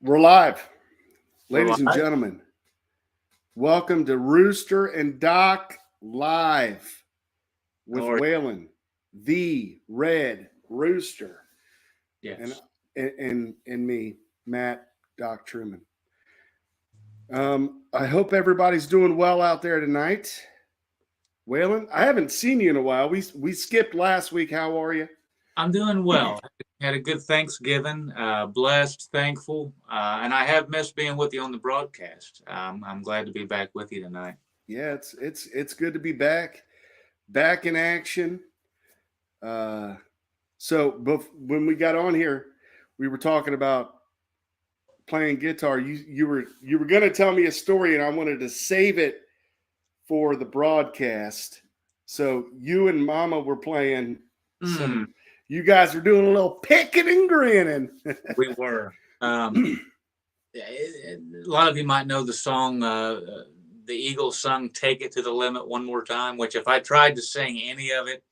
We're live. Ladies and gentlemen, welcome to Rooster and Doc Live with Waylon, the Red Rooster. Yes. And me, Matt, Doc Truman. I hope everybody's doing well out there tonight. Waylon, I haven't seen you in a while. We skipped last week. How are you? I'm doing well. Had a good Thanksgiving, blessed, thankful, and I have missed being with you on the broadcast. I'm glad to be back with you tonight. Yeah, it's good to be back in action. So when we got on here, we were talking about playing guitar. You were going to tell me a story, and I wanted to save it for the broadcast. So you and Mama were playing some. You guys were doing a little picking and grinning. We were. A lot of you might know the song. The Eagles sung "Take It to the Limit" one more time. Which, if I tried to sing any of it,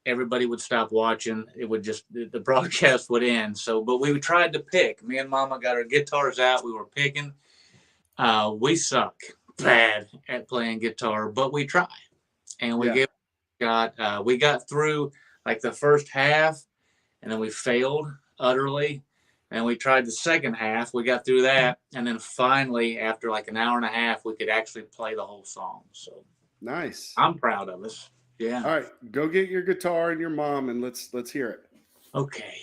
everybody would stop watching. It would just the broadcast would end. So, but we tried to pick. Me and Mama got our guitars out. We were picking. We suck bad at playing guitar, but we try, and we we got through like the first half, and then we failed utterly. And we tried the second half. We got through that, and then finally, after like an hour and a half, we could actually play the whole song. So nice. I'm proud of us. Yeah. All right, go get your guitar and your mom, and let's hear it. Okay.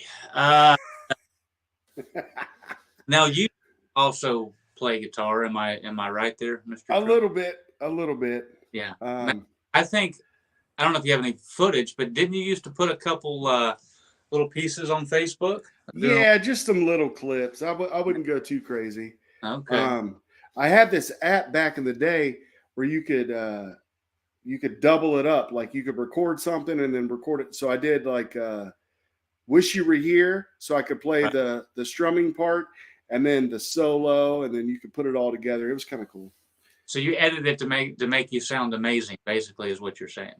Now you also play guitar. Am I right there, Mr. A little bit. Yeah. I think I don't know if you have any footage, but didn't you used to put a couple little pieces on Facebook? Yeah, just some little clips. I wouldn't go too crazy. Okay. I had this app back in the day where you could double it up. Like you could record something and then record it. So I did like "Wish You Were Here," so I could play the strumming part and then the solo, and then you could put it all together. It was kind of cool. So you edited it to make you sound amazing, basically, is what you're saying.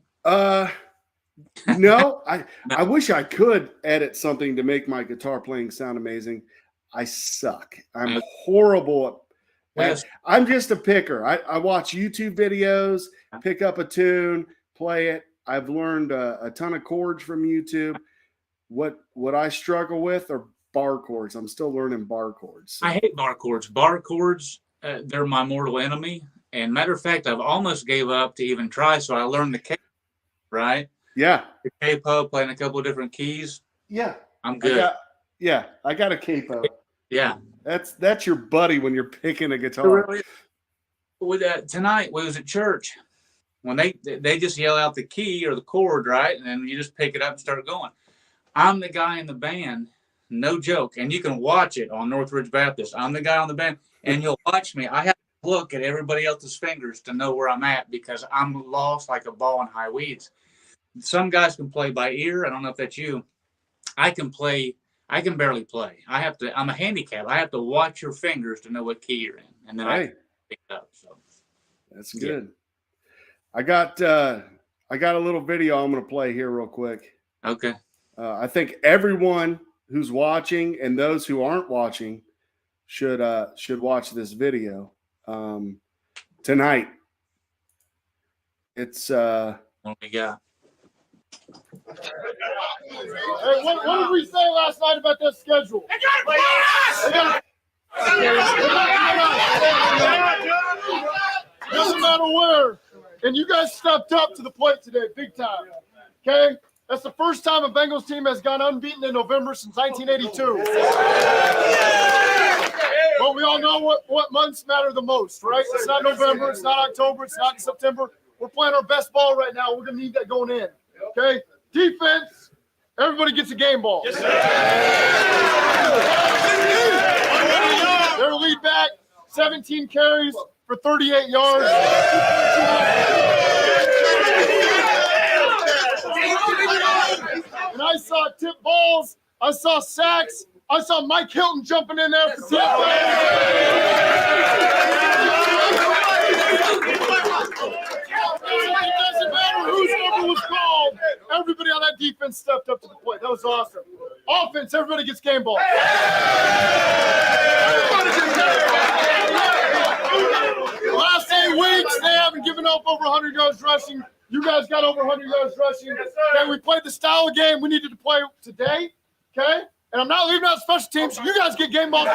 No, I wish I could edit something to make my guitar playing sound amazing. I suck. I'm horrible at I'm just a picker. I watch YouTube videos, pick up a tune, play it. I've learned a ton of chords from YouTube. What I struggle with are bar chords. I'm still learning bar chords. So. I hate bar chords. Bar chords, they're my mortal enemy. And matter of fact, I've almost gave up to even try. So I learned the K, right? Yeah. The capo, playing a couple of different keys. Yeah. I'm good. I got a capo. Yeah. That's your buddy when you're picking a guitar. With tonight, we was at church. When they just yell out the key or the chord, right? And then you just pick it up and start going. I'm the guy in the band, no joke. And you can watch it on Northridge Baptist. I'm the guy on the band, and you'll watch me. I have to look at everybody else's fingers to know where I'm at because I'm lost like a ball in high weeds. Some guys can play by ear. I don't know if that's you. I can barely play. I'm a handicap. I have to watch your fingers to know what key you're in. And then I pick it up. So that's good. Yeah. I got a little video I'm going to play here real quick. Okay. I think everyone who's watching and those who aren't watching should watch this video tonight. It's what we got. Hey, what did we say last night about that schedule? Doesn't matter where. And you guys stepped up to the plate today, big time. Okay? That's the first time a Bengals team has gone unbeaten in November since 1982. But we all know what months matter the most, right? It's not November, it's not October, it's not September. We're playing our best ball right now. We're going to need that going in. Okay? Defense, everybody gets a game ball. Yes, sir. Their lead back, 17 carries for 38 yards. And I saw tip balls. I saw sacks. I saw Mike Hilton jumping in there for tip balls. It doesn't matter whose number was called. Everybody on that defense stepped up to the plate. That was awesome. Offense, everybody gets game ball. Last 8 weeks, they haven't given up over 100 yards rushing. You guys got over 100 yards rushing. Okay, we played the style of game we needed to play today. Okay, and I'm not leaving out special teams, so you guys get game balls too.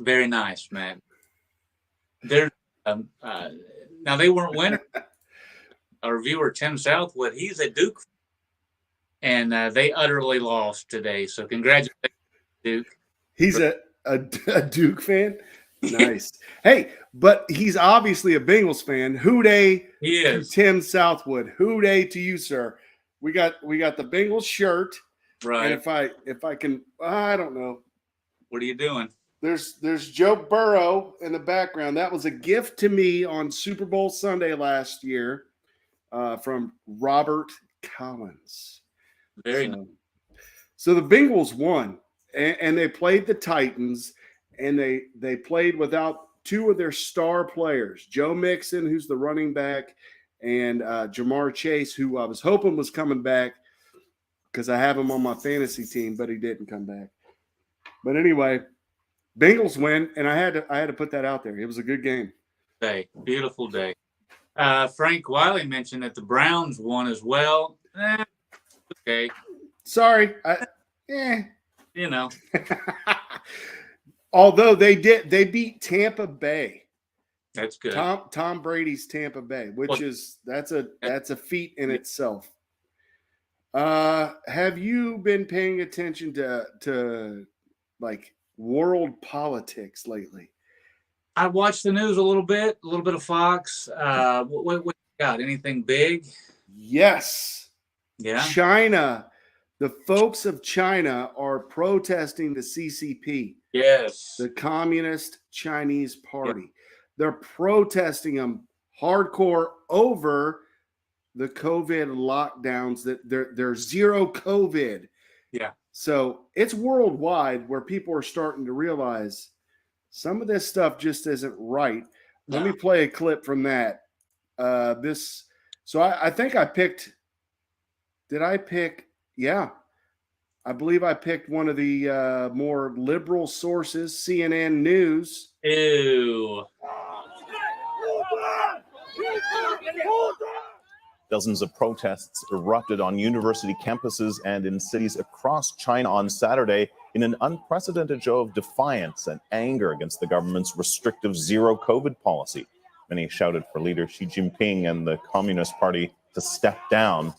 Very nice, man. They're now they weren't winners. Our viewer Tim Southwood, he's a Duke, and they utterly lost today. So congratulations, Duke. He's a Duke fan. Nice. Hey, but he's obviously a Bengals fan. Hoo-day He to is. Tim Southwood. Hoo-day to you, sir. We got the Bengals shirt. Right. And if I can, I don't know. What are you doing? There's Joe Burrow in the background. That was a gift to me on Super Bowl Sunday last year from Robert Collins. Very nice. So the Bengals won, and they played the Titans, and they played without 2 of their star players, Joe Mixon, who's the running back, and Jamar Chase, who I was hoping was coming back because I have him on my fantasy team, but he didn't come back. But anyway, Bengals win, and I had to put that out there. It was a good game. Beautiful day. Frank Wiley mentioned that the Browns won as well. Okay. Sorry. You know. Although they beat Tampa Bay. That's good. Tom Brady's Tampa Bay, which is that's a feat in itself. Have you been paying attention to like world politics lately? I watched the news a little bit of Fox. What you got? Anything big? Yes. Yeah. China, the folks of China are protesting the CCP. Yes. The Communist Chinese Party. Yep. They're protesting them hardcore over the COVID lockdowns, that they're zero COVID. Yeah. So it's worldwide where people are starting to realize some of this stuff just isn't right. No. Let me play a clip from that. I think I picked. Did I pick? Yeah. I believe I picked one of the more liberal sources, CNN News. Ew. Dozens of protests erupted on university campuses and in cities across China on Saturday in an unprecedented show of defiance and anger against the government's restrictive zero COVID policy. Many shouted for leader Xi Jinping and the Communist Party to step down.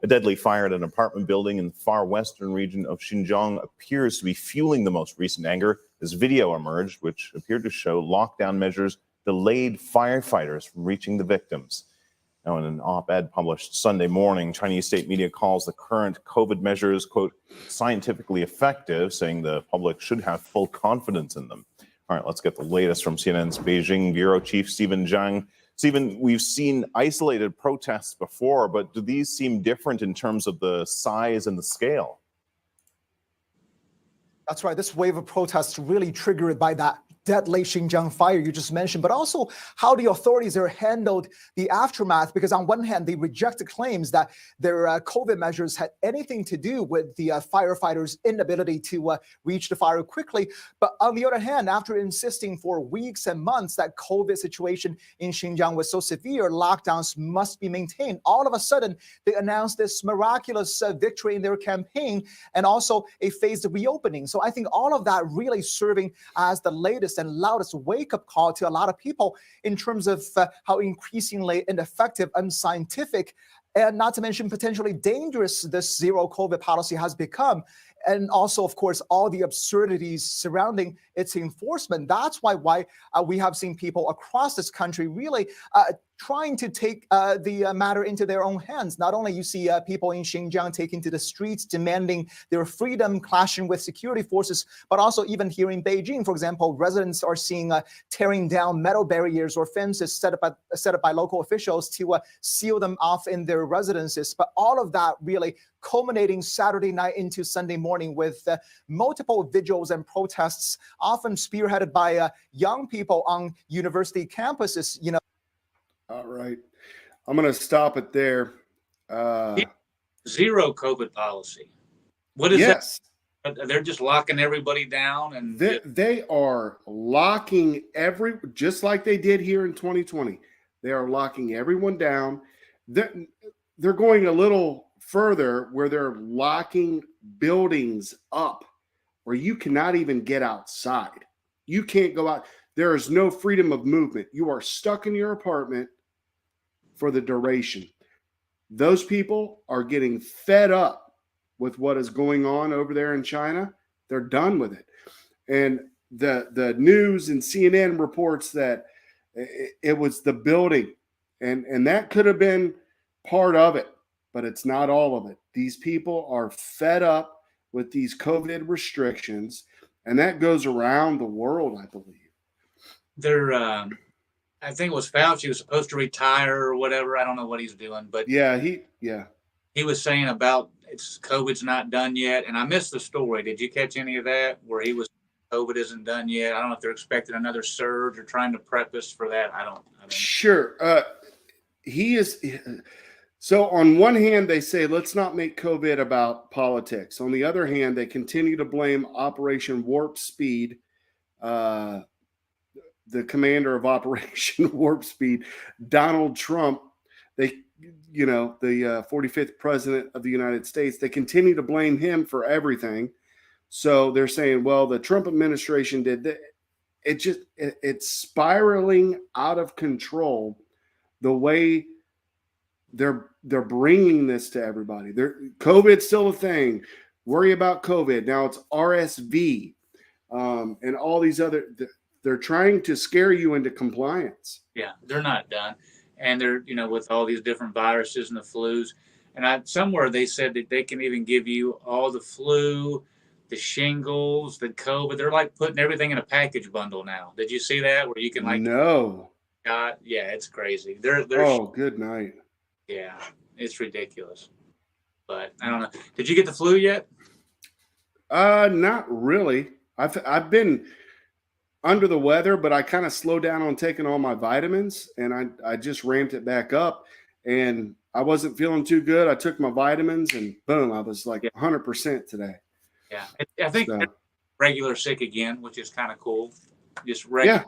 A deadly fire at an apartment building in the far western region of Xinjiang appears to be fueling the most recent anger as video emerged, which appeared to show lockdown measures delayed firefighters from reaching the victims. Now, in an op-ed published Sunday morning, Chinese state media calls the current COVID measures, quote, scientifically effective, saying the public should have full confidence in them. All right, let's get the latest from CNN's Beijing bureau chief, Stephen Zhang. Stephen, we've seen isolated protests before, but do these seem different in terms of the size and the scale? That's right. This wave of protests really triggered by that deadly Xinjiang fire you just mentioned, but also how the authorities there handled the aftermath, because on one hand, they rejected claims that their COVID measures had anything to do with the firefighters' inability to reach the fire quickly. But on the other hand, after insisting for weeks and months that COVID situation in Xinjiang was so severe, lockdowns must be maintained, all of a sudden, they announced this miraculous victory in their campaign and also a phased reopening. So I think all of that really serving as the latest and loudest wake-up call to a lot of people in terms of how increasingly ineffective, unscientific, and not to mention potentially dangerous this zero COVID policy has become. And also, of course, all the absurdities surrounding its enforcement. That's why we have seen people across this country really trying to take the matter into their own hands. Not only you see people in Xinjiang taking to the streets, demanding their freedom, clashing with security forces, but also even here in Beijing, for example, residents are seeing tearing down metal barriers or fences set up by local officials to seal them off in their residences. But all of that really culminating Saturday night into Sunday morning with multiple vigils and protests, often spearheaded by young people on university campuses. All right. I'm going to stop it there. zero COVID policy. What is Yes. that? They're just locking everybody down, and They are locking just like they did here in 2020. They are locking everyone down. They're going a little further where they're locking buildings up where you cannot even get outside. You can't go out. There is no freedom of movement. You are stuck in your apartment for the duration. Those people are getting fed up with what is going on over there in China. They're done with it. And the news and CNN reports that it was the building, and that could have been part of it, but it's not all of it. These people are fed up with these COVID restrictions, and that goes around the world, I believe. they're I think it was Fauci was supposed to retire or whatever. I don't know what he's doing, but he was saying about COVID's not done yet. And I missed the story. Did you catch any of that where he was COVID isn't done yet? I don't know if they're expecting another surge or trying to prep us for that. I don't Sure. He is. So on one hand, they say, let's not make COVID about politics. On the other hand, they continue to blame Operation Warp Speed, the commander of Operation Warp Speed, Donald Trump. The 45th president of the United States, they continue to blame him for everything. So they're saying, well, the Trump administration did that. It's spiraling out of control the way they're bringing this to everybody. COVID's still a thing. Worry about COVID. Now it's RSV and all these other. They're trying to scare you into compliance. Yeah, they're not done. And they're, with all these different viruses and the flus. And somewhere they said that they can even give you all the flu, the shingles, the COVID. They're like putting everything in a package bundle now. Did you see that? Where you can No. Yeah, it's crazy. Good night. Yeah, it's ridiculous. But I don't know. Did you get the flu yet? Not really. I've been under the weather, but I kind of slowed down on taking all my vitamins, and I just ramped it back up, and I wasn't feeling too good. I took my vitamins, and boom, I was like 100% today. Yeah, I think regular sick again, which is kind of cool. Just regular.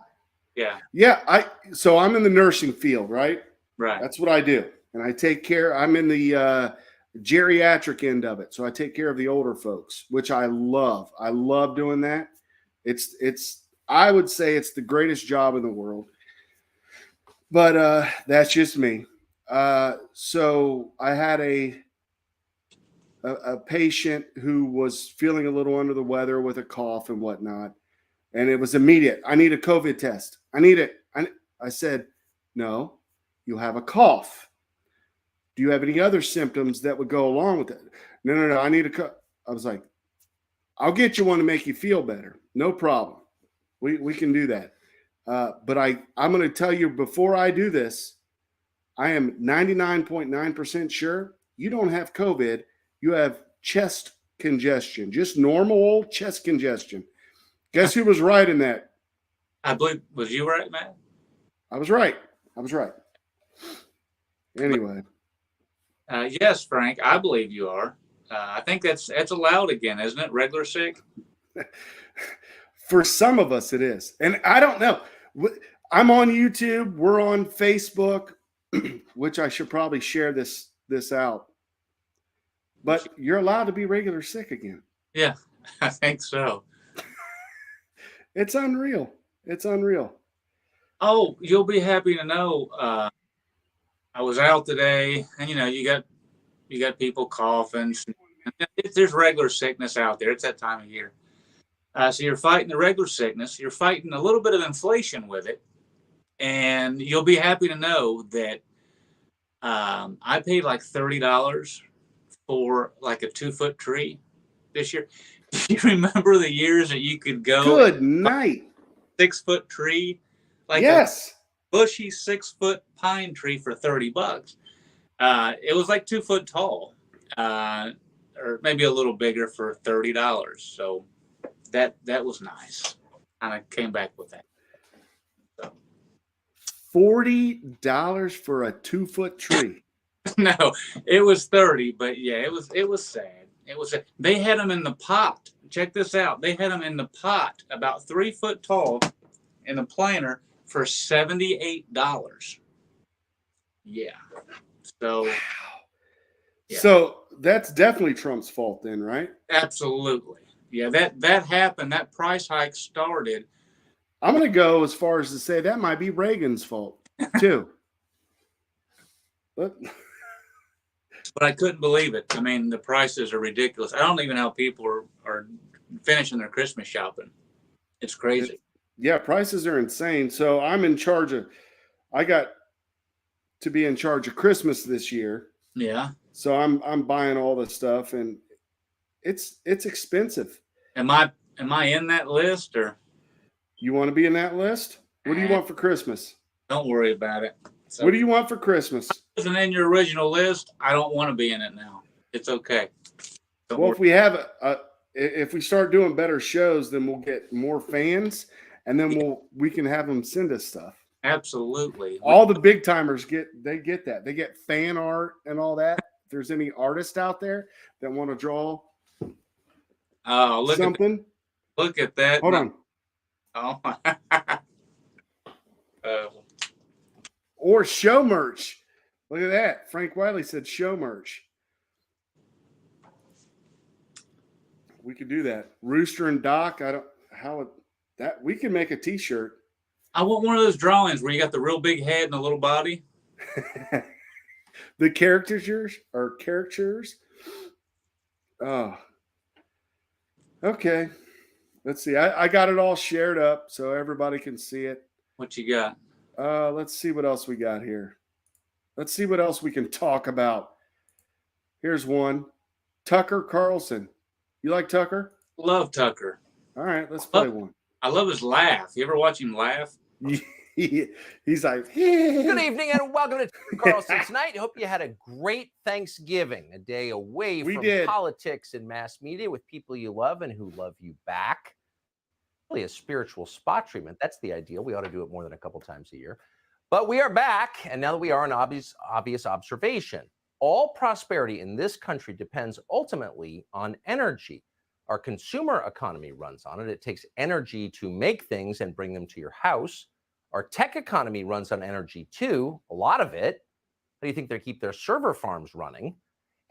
Yeah. So I'm in the nursing field, right? Right. That's what I do, and I take care. I'm in the geriatric end of it, so I take care of the older folks, which I love. I love doing that. It's I would say it's the greatest job in the world, but that's just me. So I had a patient who was feeling a little under the weather with a cough and whatnot, and it was immediate. I need a COVID test. I need it. I said, no, you have a cough. Do you have any other symptoms that would go along with it? No. I need a I was like, I'll get you one to make you feel better. No problem. We can do that. But I'm going to tell you before I do this, I am 99.9% sure you don't have COVID. You have chest congestion, just normal old chest congestion. Guess who was right in that? I believe, was you right, Matt? I was right. Anyway. Yes, Frank, I believe you are. I think that's allowed again, isn't it? Regular sick? For some of us, it is. And I don't know. I'm on YouTube. We're on Facebook, which I should probably share this out. But you're allowed to be regular sick again. Yeah, I think so. It's unreal. Oh, you'll be happy to know. I was out today, and you got people coughing. There's regular sickness out there. It's that time of year. So you're fighting the regular sickness. You're fighting a little bit of inflation with it. And you'll be happy to know that I paid like $30 for like a 2-foot tree this year. Do you remember the years that you could go? Good night. 6-foot tree? Like yes. A bushy 6-foot pine tree for $30. It was like 2 foot tall, or maybe a little bigger for $30. So that was nice. And I came back with that. So. $40 for a 2-foot tree. No, it was 30, but yeah, it was sad. They had them in the pot. Check this out. They had them in the pot, about 3 foot tall, in a planter for $78. Yeah. So. Yeah. So that's definitely Trump's fault then, right? Absolutely. Yeah, that happened. That price hike started. I'm going to go as far as to say that might be Reagan's fault too. But I couldn't believe it. I mean, the prices are ridiculous. I don't even know how people are finishing their Christmas shopping. It's crazy. Yeah, prices are insane. So I'm in charge of, I got to be in charge of Christmas this year. Yeah. So I'm buying all the stuff, and it's expensive. Am I in that list, or you want to be in that list? What do you want for Christmas? Don't worry about it. So, what do you want for Christmas? I wasn't in your original list. I don't want to be in it now. It's okay. Well, if we have if we start doing better shows, then we'll get more fans, and then we can have them send us stuff. Absolutely. All the big timers get that. They get fan art and all that. If there's any artists out there that want to draw something. Look at that. Hold on. Oh. Or show merch. Look at that. Frank Wiley said show merch. We could do that. Rooster and Doc. We can make a t-shirt. I want one of those drawings where you got the real big head and the little body. The caricatures or caricatures. Oh. Okay. Let's see. I got it all shared up so everybody can see it. What you got? Let's see what else we got here. Let's see what else we can talk about. Here's one. Tucker Carlson. You like Tucker? Love Tucker. All right, let's play one. I love his laugh. You ever watch him laugh? He's like, Good evening and welcome to Tucker Carlson tonight. I hope you had a great Thanksgiving, a day away from politics and mass media with people you love and who love you back. Really a spiritual spot treatment. That's the ideal. We ought to do it more than a couple times a year. But we are back, and now that we are an obvious observation, all prosperity in this country depends ultimately on energy. Our consumer economy runs on it. It takes energy to make things and bring them to your house. Our tech economy runs on energy too, a lot of it. How do you think they keep their server farms running?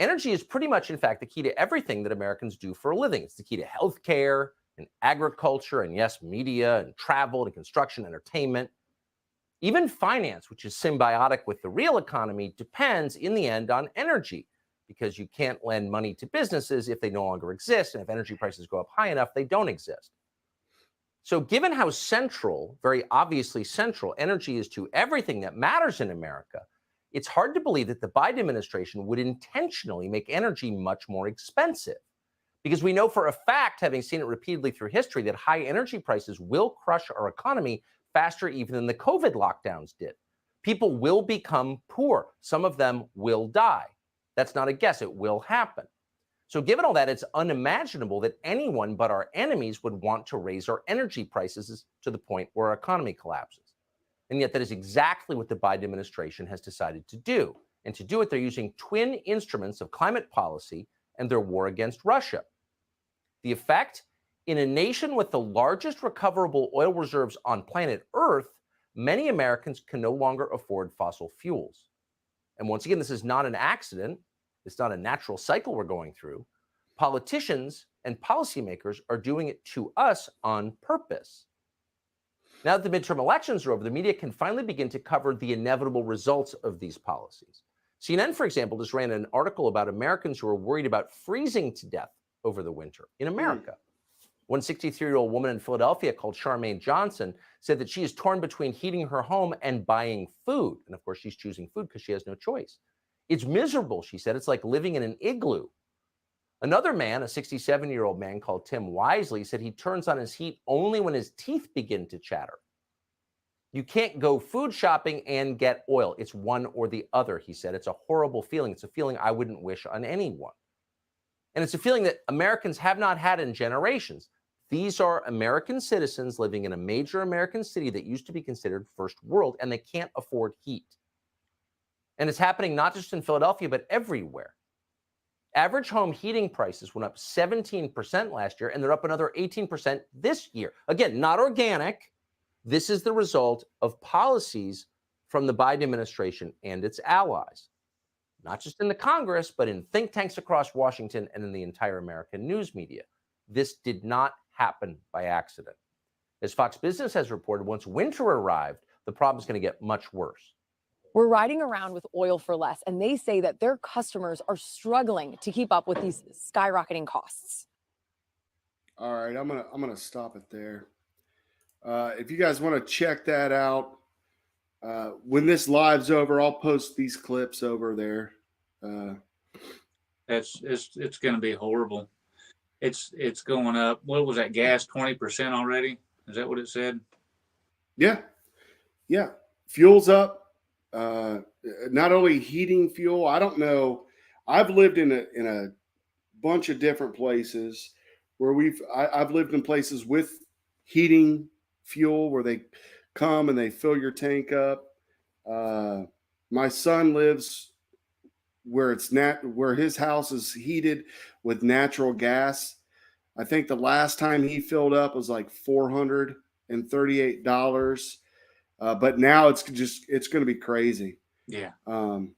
Energy is pretty much, in fact, the key to everything that Americans do for a living. It's the key to healthcare and agriculture and, yes, media and travel and construction, entertainment. Even finance, which is symbiotic with the real economy, depends in the end on energy, because you can't lend money to businesses if they no longer exist. And if energy prices go up high enough, they don't exist. So given how central, very obviously central, energy is to everything that matters in America, it's hard to believe that the Biden administration would intentionally make energy much more expensive. Because we know for a fact, having seen it repeatedly through history, that high energy prices will crush our economy faster even than the COVID lockdowns did. People will become poor. Some of them will die. That's not a guess. It will happen. So given all that, it's unimaginable that anyone but our enemies would want to raise our energy prices to the point where our economy collapses. And yet that is exactly what the Biden administration has decided to do. And to do it, they're using twin instruments of climate policy and their war against Russia. The effect? In a nation with the largest recoverable oil reserves on planet Earth, many Americans can no longer afford fossil fuels. And once again, this is not an accident. It's not a natural cycle we're going through. Politicians and policymakers are doing it to us on purpose. Now that the midterm elections are over, the media can finally begin to cover the inevitable results of these policies. CNN, for example, just ran an article about Americans who are worried about freezing to death over the winter in America. One 63-year-old woman in Philadelphia called Charmaine Johnson said that she is torn between heating her home and buying food. And of course, she's choosing food because she has no choice. It's miserable, she said. It's like living in an igloo. Another man, a 67-year-old man called Tim Wisely, said he turns on his heat only when his teeth begin to chatter. You can't go food shopping and get oil. It's one or the other, he said. It's a horrible feeling. It's a feeling I wouldn't wish on anyone. And it's a feeling that Americans have not had in generations. These are American citizens living in a major American city that used to be considered first world, and they can't afford heat. And it's happening not just in Philadelphia, but everywhere. Average home heating prices went up 17% last year, and they're up another 18% this year. Again, not organic. This is the result of policies from the Biden administration and its allies, not just in the Congress, but in think tanks across Washington and in the entire American news media. This did not happen by accident. As Fox Business has reported, once winter arrived, the problem is going to get much worse. We're riding around with oil for less, and they say that their customers are struggling to keep up with these skyrocketing costs. All right, I'm gonna stop it there. If you guys want to check that out, when this live's over, I'll post these clips over there. It's going to be horrible. It's going up. What was that gas? 20% already? Is that what it said? Yeah. Fuel's up. Not only heating fuel. I don't know. I've lived in a bunch of different places where I've lived in places with heating fuel where they come and they fill your tank up. My son lives where where his house is heated with natural gas. I think the last time he filled up was like $438. But now it's going to be crazy. Yeah. Well,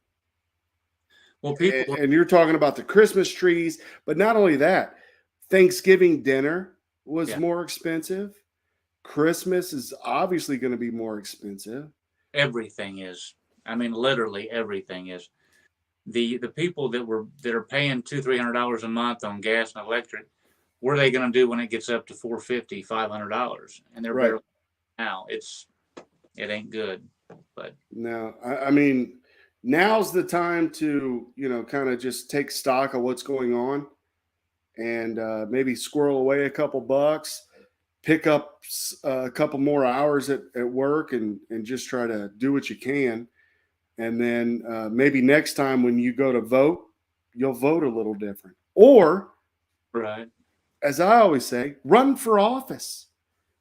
people, and you're talking about the Christmas trees, but not only that, Thanksgiving dinner was more expensive. Christmas is obviously going to be more expensive. Everything is. I mean, literally everything is. The people that are paying $200-300 a month on gas and electric, what are they going to do when it gets up to $450-500? And they're barely now. It ain't good. But no, I mean, now's the time to kind of just take stock of what's going on, and maybe squirrel away a couple bucks, pick up a couple more hours at work, and just try to do what you can. And then maybe next time when you go to vote, you'll vote a little different. Or, right, as I always say, run for office.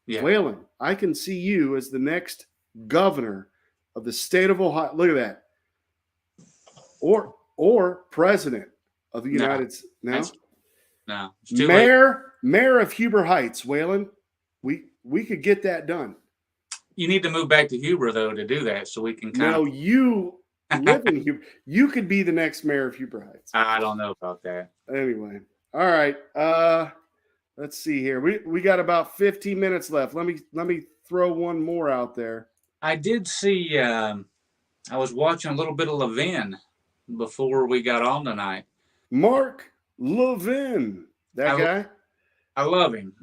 Yeah. Waylon, I can see you as the next governor of the state of Ohio. Look at that. Or president of the United States. No. Mayor of Huber Heights, Waylon. We could get that done. You need to move back to Huber, though, to do that, so we can you live in Huber. You could be the next mayor of Huber Heights. I don't know about that. Anyway, all right. Let's see here. We got about 15 minutes left. Let me throw one more out there. I did see. I was watching a little bit of Levin before we got on tonight. Mark Levin, guy. I love him.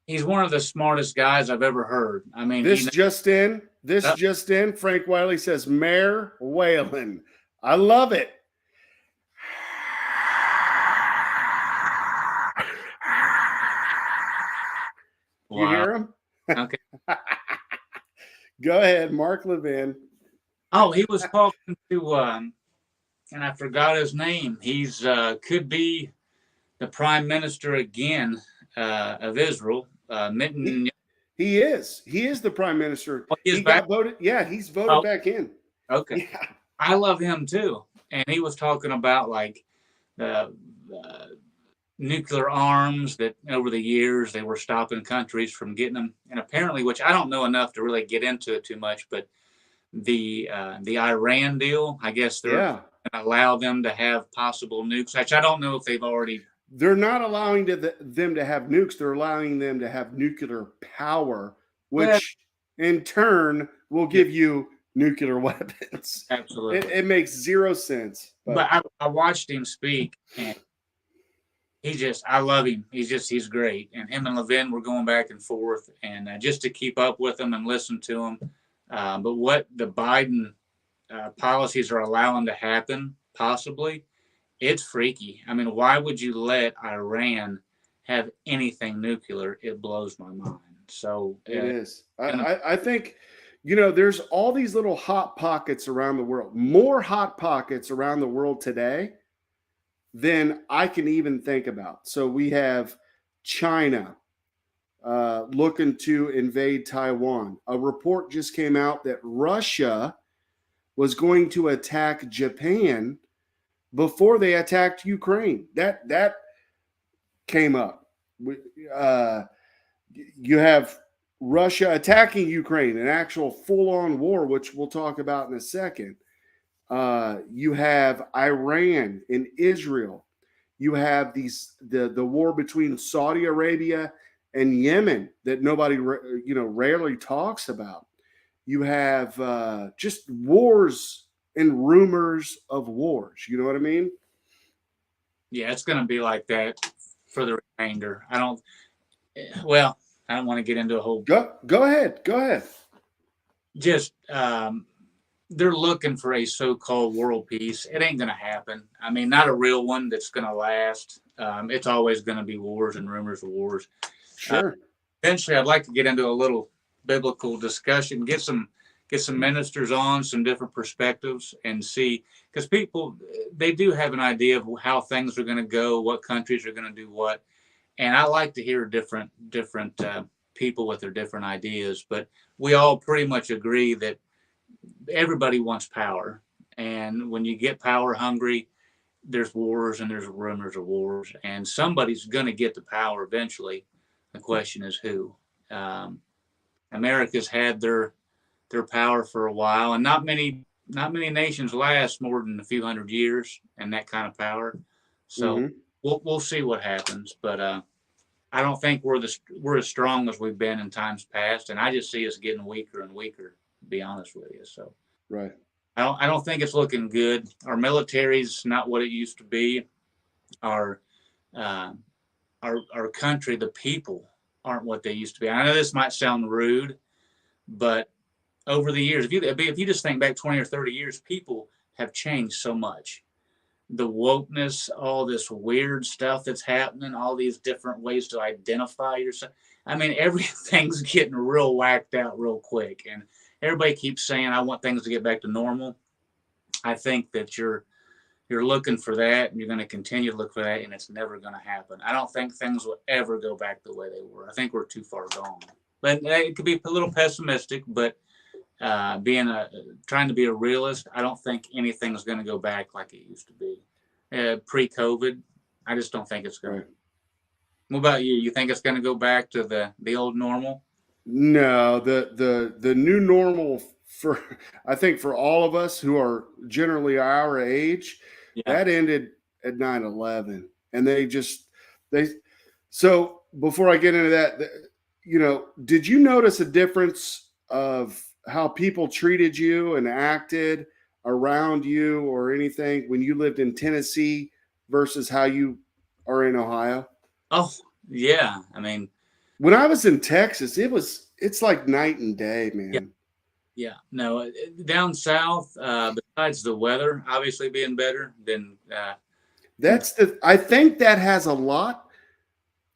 He's one of the smartest guys I've ever heard. I mean, just in. Frank Wiley says, Mayor Waylon. I love it. You hear him? Okay. Go ahead, Mark Levin. Oh, he was talking to, and I forgot his name. He's could be the prime minister again of Israel. He is the prime minister. He got voted. Yeah, he's voted back in. Okay. Yeah. I love him too. And he was talking about like the nuclear arms that over the years they were stopping countries from getting them. And apparently, which I don't know enough to really get into it too much, but the Iran deal, I guess they're going to allow them to have possible nukes, which I don't know if they've already. They're not allowing them to have nukes. They're allowing them to have nuclear power, which in turn will give you nuclear weapons. Absolutely. It makes zero sense. But I watched him speak, and I love him. He's great. And him and Levin were going back and forth, and just to keep up with him and listen to him. But what the Biden policies are allowing to happen, possibly, it's freaky. I mean, why would you let Iran have anything nuclear? It blows my mind. So it is. I think, there's all these little hot pockets around the world, more hot pockets around the world today than I can even think about. So we have China looking to invade Taiwan. A report just came out that Russia was going to attack Japan before they attacked Ukraine. That came up. You have Russia attacking Ukraine, an actual full-on war, which we'll talk about in a second. You have Iran and Israel. You have the war between Saudi Arabia and Yemen that nobody rarely talks about. You have just wars and rumors of wars. You know what I mean? Yeah, it's going to be like that for the remainder. I don't want to get into a whole. Go ahead. Just they're looking for a so-called world peace. It ain't going to happen. I mean, not a real one that's going to last. It's always going to be wars and rumors of wars. Sure. Eventually, I'd like to get into a little biblical discussion, get some ministers on, some different perspectives, and see, because people, they do have an idea of how things are going to go, what countries are going to do what, and I like to hear different people with their different ideas. But we all pretty much agree that everybody wants power, and when you get power hungry, there's wars and there's rumors of wars, and somebody's going to get the power eventually. The question is who. America's had their power for a while, and not many nations last more than a few hundred years and that kind of power. So we'll see what happens, but I don't think we're as strong as we've been in times past, and I just see us getting weaker and weaker, to be honest with you. So right. I don't think it's looking good. Our military's not what it used to be. Our country, the people aren't what they used to be. I know this might sound rude, but over the years, if you just think back 20 or 30 years, people have changed so much. The wokeness, all this weird stuff that's happening, all these different ways to identify yourself. I mean, everything's getting real whacked out real quick. And everybody keeps saying, I want things to get back to normal. I think that you're looking for that, and you're going to continue to look for that, and it's never going to happen. I don't think things will ever go back the way they were. I think we're too far gone. But it could be a little pessimistic, but trying to be a realist, I don't think anything's going to go back like it used to be. Pre-COVID, I just don't think it's going to. What about you? You think it's going to go back to the old normal? No, the new normal I think for all of us who are generally our age, that ended at 9/11, and so before I get into that, did you notice a difference of how people treated you and acted around you or anything when you lived in Tennessee versus how you are in Ohio? Oh, yeah. I mean, when I was in Texas, it's like night and day, man. Yeah. No, down south, besides the weather obviously being better than I think that has a lot,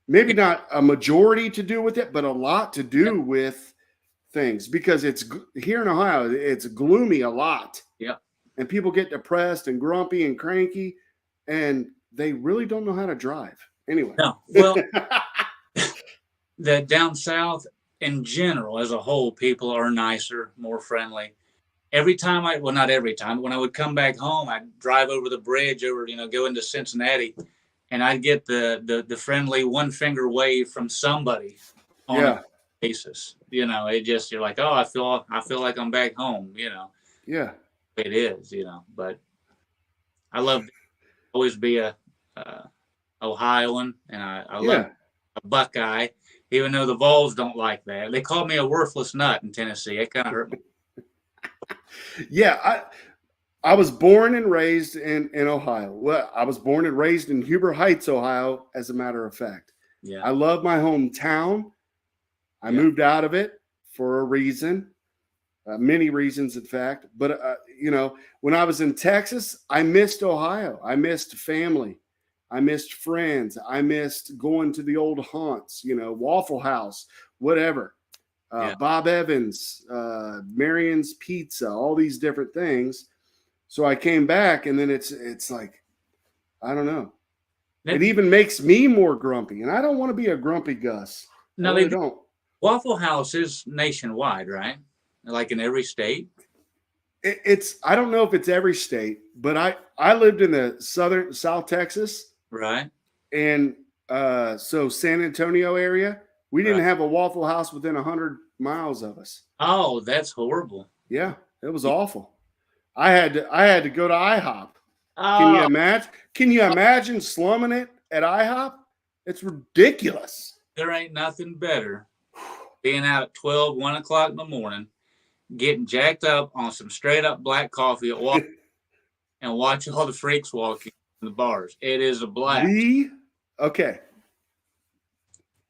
maybe not a majority to do with it, but a lot to do with things, because it's here in Ohio, it's gloomy a lot. Yeah. And people get depressed and grumpy and cranky, and they really don't know how to drive. Anyway. No. Well, the down south in general, as a whole, people are nicer, more friendly. Every time not every time, but when I would come back home, I'd drive over the bridge go into Cincinnati, and I'd get the friendly one finger wave from somebody on a basis. It just, you're like, oh, I feel like I'm back home, Yeah. It is, but I love to always be a Ohioan, and I love a Buckeye, even though the Vols don't like that. They called me a worthless nut in Tennessee. It kind of hurt me. Yeah, I was born and raised in Ohio. Well, I was born and raised in Huber Heights, Ohio, as a matter of fact. Yeah. I love my hometown. I moved out of it for a reason, many reasons, in fact. But, when I was in Texas, I missed Ohio. I missed family. I missed friends. I missed going to the old haunts, Waffle House, whatever. Bob Evans, Marion's Pizza, all these different things. So I came back, and then it's like, I don't know. It even makes me more grumpy, and I don't want to be a grumpy Gus. No, they don't. Waffle House is nationwide, right? Like in every state? It's I don't know if it's every state, but I lived in the South Texas, Right. and so San Antonio area, we didn't have a Waffle House within 100 miles of us. Oh, that's horrible. Yeah, it was awful. I had to go to IHOP. Oh, Can you imagine? Can you imagine slumming it at IHOP? It's ridiculous. there ain't nothing better being out at 12, 1 o'clock in the morning, getting jacked up on some straight up black coffee at Walmart and watch all the freaks walking in the bars. It is a blast.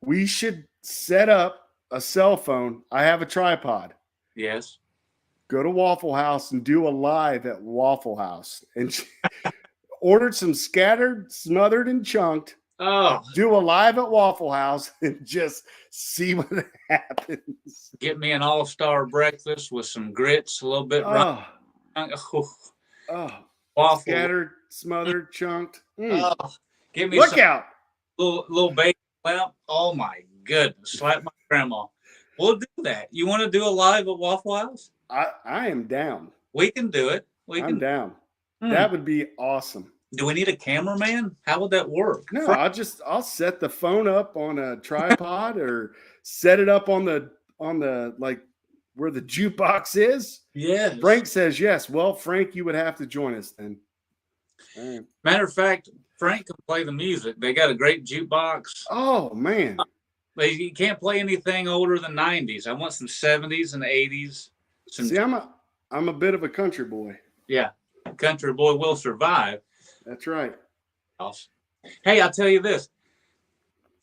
We should set up a cell phone. I have a tripod. Yes. Go to Waffle House and do a live at Waffle House and ordered some scattered, smothered, and chunked. Oh, Do a live at Waffle House and just see what happens. get me an all-star breakfast with some grits, a little bit Oh, waffle. scattered, smothered, chunked. Mm. Oh, give me Look some out. little bacon lamp. Oh my goodness, slap my grandma. We'll do that. You want to do a live at Waffle House? I am down. We can do it. I'm down. Hmm. That would be awesome. Do we need a cameraman? How would that work? No, I'll set the phone up on a tripod or set it up on the like where the jukebox is. Yes. Frank says yes. Well, Frank, you would have to join us then. All right. Matter of fact, Frank can play the music. They got a great jukebox. Oh man. But you can't play anything older than 90s. I want some 70s and 80s. See, I'm a bit of a country boy. Yeah. Country boy will survive. That's right. Hey, I'll tell you this.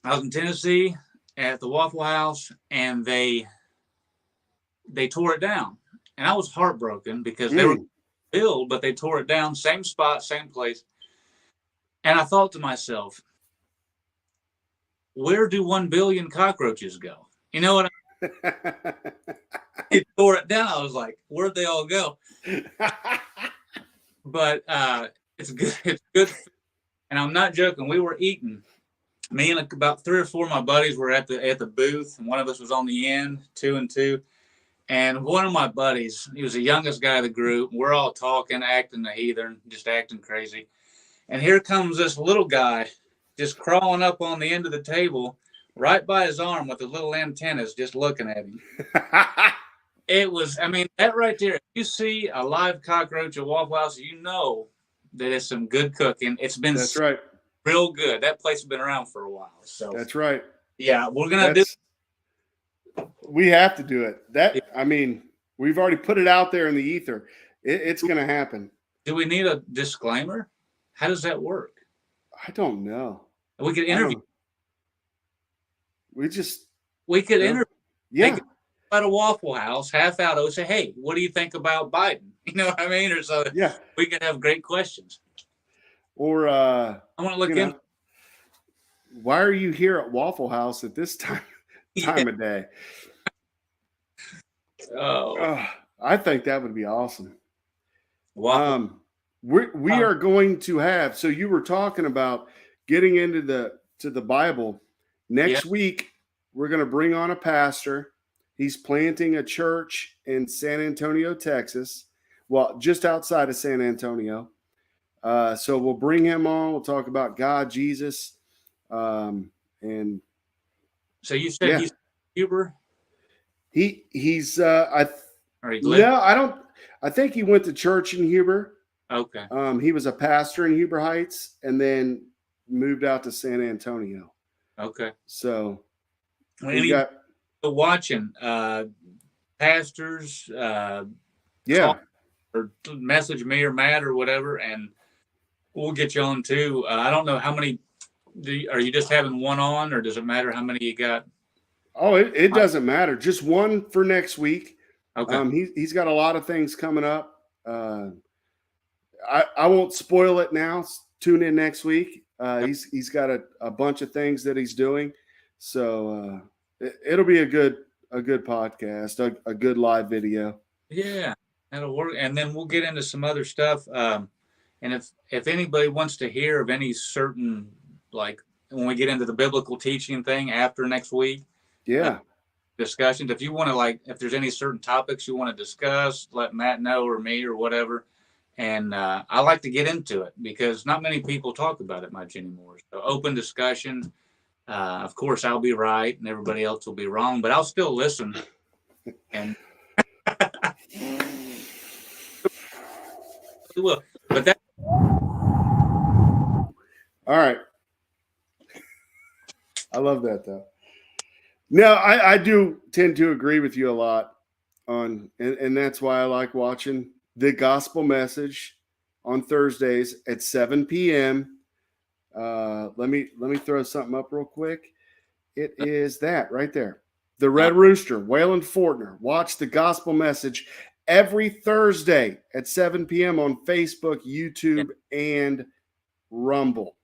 I was in Tennessee at the Waffle House, and they tore it down. And I was heartbroken because they were built, but they tore it down. Same spot, same place. And I thought to myself, where do 1 billion cockroaches go? You know what I mean? They tore it down. I was like, where'd they all go? But it's good. It's good. And I'm not joking. We were eating. Me and about 3 or 4 of my buddies were at the booth, and one of us was on the end, 2 and 2. And one of my buddies, he was the youngest guy of the group. We're all talking, acting a heathen, just acting crazy. And here comes this little guy just crawling up on the end of the table, right by his arm with the little antennas, just looking at him. It was, I mean, that right there, if you see a live cockroach at Waffle House, you know that it's some good cooking. It's been That's right. real good. That place has been around for a while. So That's right. yeah, we're going to do. We have to do it. I mean, we've already put it out there in the ether. It's going to happen. Do we need a disclaimer? How does that work? I don't know. We could interview. We could interview. Yeah. At a Waffle House, half out of it, say, hey, what do you think about Biden? You know what I mean? Or so yeah, we could have great questions. Or I want to look in. Why are you here at Waffle House at this time of day? Oh, I think that would be awesome. Wow. We are going to have. So you were talking about getting into the Bible. Next week, we're going to bring on a pastor. He's planting a church in San Antonio, Texas. Well, just outside of San Antonio. So we'll bring him on. We'll talk about God, Jesus, and. So you said he's Huber? He's I don't. I think he went to church in Huber. Okay. He was a pastor in Huber Heights and then moved out to San Antonio. Okay. So we got watching pastors. Or message me or Matt or whatever, and we'll get you on too. I don't know how many. Are you just having one on, or does it matter how many you got? Oh, it doesn't matter. Just one for next week. Okay. He's got a lot of things coming up. I won't spoil it now. Tune in next week. He's got a bunch of things that he's doing. So it'll be a good podcast, a good live video. Yeah, that'll work. And then we'll get into some other stuff. And if anybody wants to hear of any certain, like when we get into the biblical teaching thing after next week, yeah, discussions. If you want to, like, if there's any certain topics you want to discuss, let Matt know or me or whatever. And I like to get into it because not many people talk about it much anymore. So open discussion. Of course, I'll be right and everybody else will be wrong, but I'll still listen. And will. But that. All right. I love that though. No, I do tend to agree with you a lot on, and that's why I like watching the gospel message on Thursdays at 7 p.m. Let me throw something up real quick. It is that right there. The Red Rooster, Waylon Fortner. Watch the gospel message every Thursday at 7 p.m. on Facebook, YouTube, and Rumble.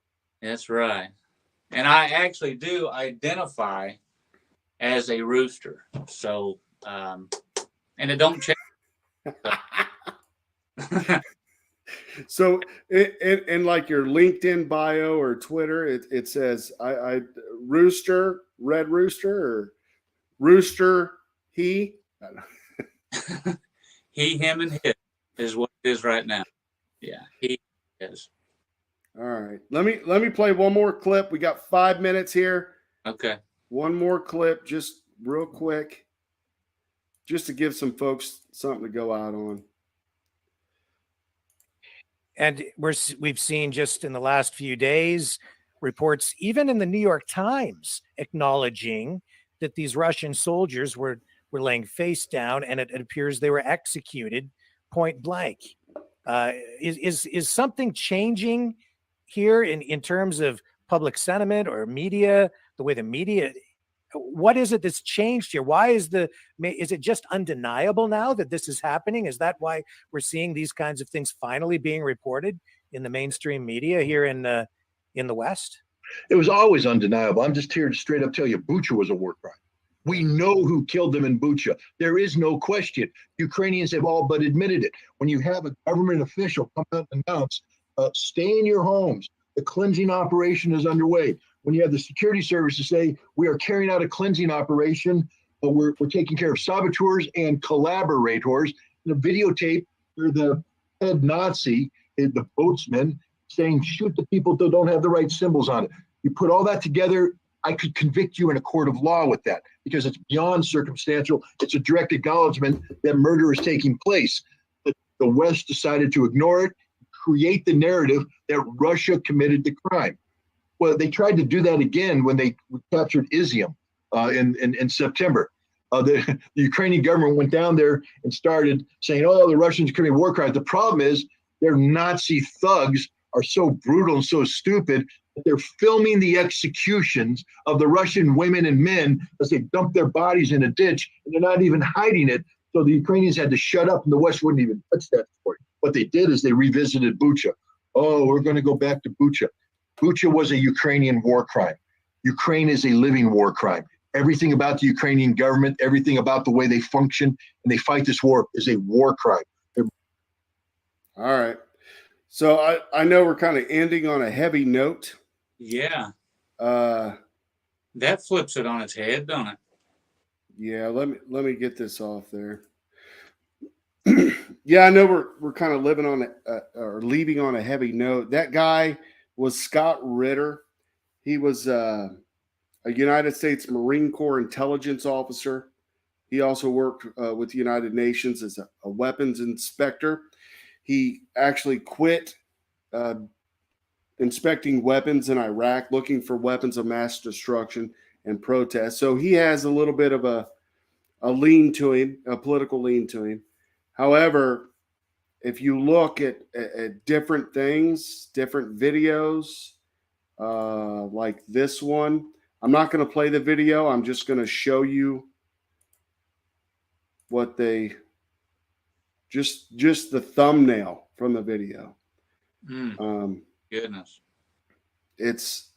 That's right. And I actually do identify as a rooster. So, and it don't change. So, in like your LinkedIn bio or Twitter, it says, I Rooster, Red Rooster, or Rooster, he. He, him, and his is what it is right now. Yeah, he is. All right. Let me play one more clip. We got 5 minutes here. Okay. One more clip, just real quick, just to give some folks something to go out on. And we've seen just in the last few days reports, even in the New York Times, acknowledging that these Russian soldiers were laying face down, and it appears they were executed point blank. Is something changing here in terms of public sentiment or media, the way the media? What is it that's changed here? Why is it just undeniable now that this is happening? Is that why we're seeing these kinds of things finally being reported in the mainstream media here in the West? It was always undeniable. I'm just here to straight up tell you, Bucha was a war crime. We know who killed them in Bucha. There is no question. Ukrainians have all but admitted it. When you have a government official come out and announce, stay in your homes, the cleansing operation is underway. When you have the security services say, we are carrying out a cleansing operation, but we're taking care of saboteurs and collaborators. The videotape where the head Nazi, the boatsman, saying, shoot the people that don't have the right symbols on it. You put all that together, I could convict you in a court of law with that because it's beyond circumstantial. It's a direct acknowledgement that murder is taking place. The West decided to ignore it, create the narrative that Russia committed the crime. Well, they tried to do that again when they captured Izium in September. The Ukrainian government went down there and started saying, oh, the Russians committing war crimes. The problem is their Nazi thugs are so brutal and so stupid that they're filming the executions of the Russian women and men as they dump their bodies in a ditch, and they're not even hiding it. So the Ukrainians had to shut up, and the West wouldn't even touch that story. What they did is they revisited Bucha. Oh, we're going to go back to Bucha. Bucha was a Ukrainian war crime. Ukraine is a living war crime. Everything about the Ukrainian government, everything about the way they function and they fight this war is a war crime. All right. So I know we're kind of ending on a heavy note. Yeah. That flips it on its head, don't it? Yeah, let me get this off there. Yeah, I know we're kind of living on or leaving on a heavy note. That guy was Scott Ritter. He was a United States Marine Corps intelligence officer. He also worked with the United Nations as a weapons inspector. He actually quit inspecting weapons in Iraq, looking for weapons of mass destruction and protest. So he has a little bit of a lean to him, a political lean to him. However, if you look at different things, different videos, like this one, I'm not going to play the video. I'm just going to show you what they just the thumbnail from the video. Goodness. It's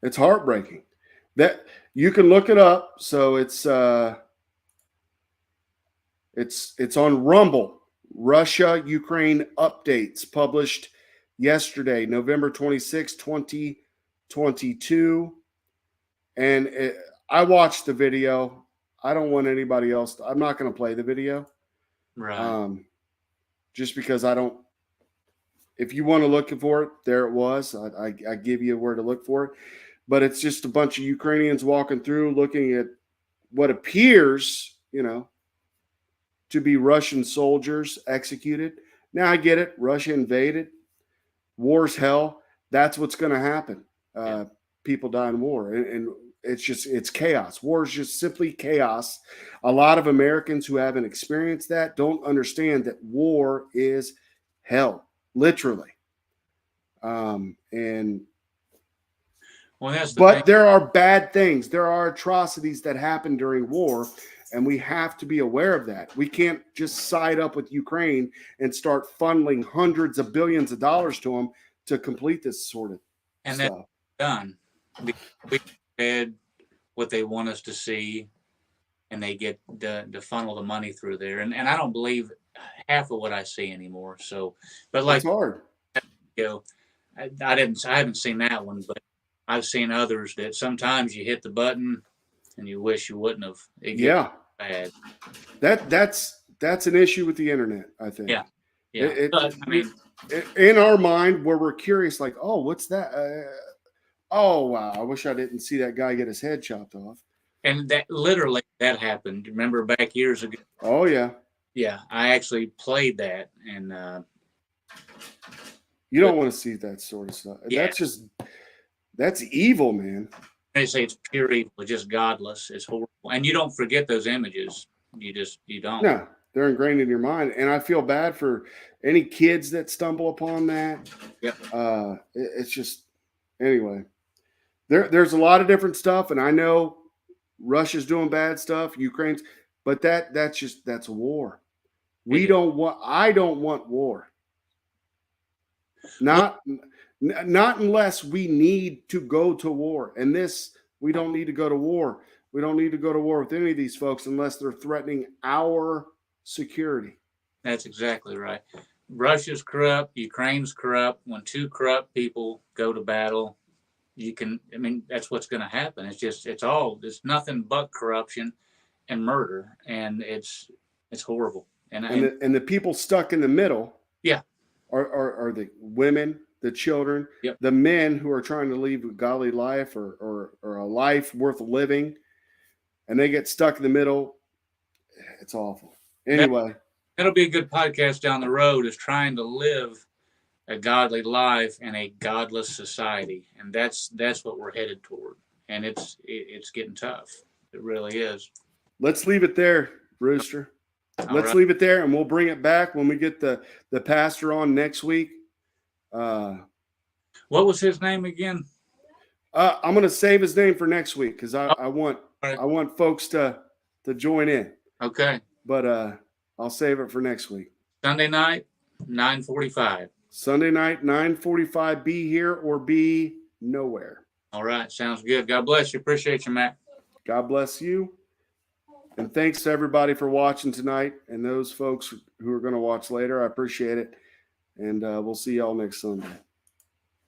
heartbreaking. That you can look it up. So it's on Rumble. Russia Ukraine updates published yesterday, November 26, 2022. And I watched the video. I don't want anybody else. I'm not going to play the video. Right. Just because I don't. If you want to look for it, there it was. I give you where to look for it. But it's just a bunch of Ukrainians walking through, looking at what appears, to be Russian soldiers executed. Now I get it. Russia invaded. War's hell. That's what's going to happen. People die in war. And it's chaos. War is just simply chaos. A lot of Americans who haven't experienced that don't understand that war is hell, literally. But there are bad things. There are atrocities that happen during war, and we have to be aware of that. We can't just side up with Ukraine and start funneling hundreds of billions of dollars to them to complete this sort of stuff. That's done. We fed what they want us to see, and they get to funnel the money through there. And I don't believe half of what I see anymore. So, but like, it's hard. I haven't seen that one, but I've seen others that sometimes you hit the button and you wish you wouldn't have. Bad. That's an issue with the internet, I think. Yeah. In our mind, where we're curious, like, oh, what's that? Oh, wow. I wish I didn't see that guy get his head chopped off. And that happened. Remember back years ago? Oh, yeah. Yeah. I actually played that. And you don't want to see that sort of stuff. Yeah. That's evil, man. They say it's pure evil. It's just godless. It's horrible. And you don't forget those images. You don't. No, they're ingrained in your mind. And I feel bad for any kids that stumble upon that. Yep. It's just, anyway. There's a lot of different stuff, and I know Russia's doing bad stuff, Ukraine's, but that's war. I don't want war. Not unless we need to go to war. And we don't need to go to war. We don't need to go to war with any of these folks unless they're threatening our security. That's exactly right. Russia's corrupt, Ukraine's corrupt. When two corrupt people go to battle, that's what's going to happen. It's nothing but corruption and murder, and it's horrible. And the people stuck in the middle, are the women, the children, the men who are trying to live a godly life or a life worth living, and they get stuck in the middle. It's awful. Anyway, that'll be a good podcast down the road, is trying to live a godly life in a godless society, and that's what we're headed toward. And it's getting tough. It really is. Let's leave it there, Rooster. Let's leave it there, and we'll bring it back when we get the pastor on next week. What was his name again? I'm going to save his name for next week because I want folks to join in. Okay. But I'll save it for next week. Sunday night, 9:45. Sunday night, 9:45. Be here or be nowhere. All right. Sounds good. God bless you. Appreciate you, Matt. God bless you. And thanks to everybody for watching tonight, and those folks who are going to watch later. I appreciate it. And we'll see y'all next Sunday.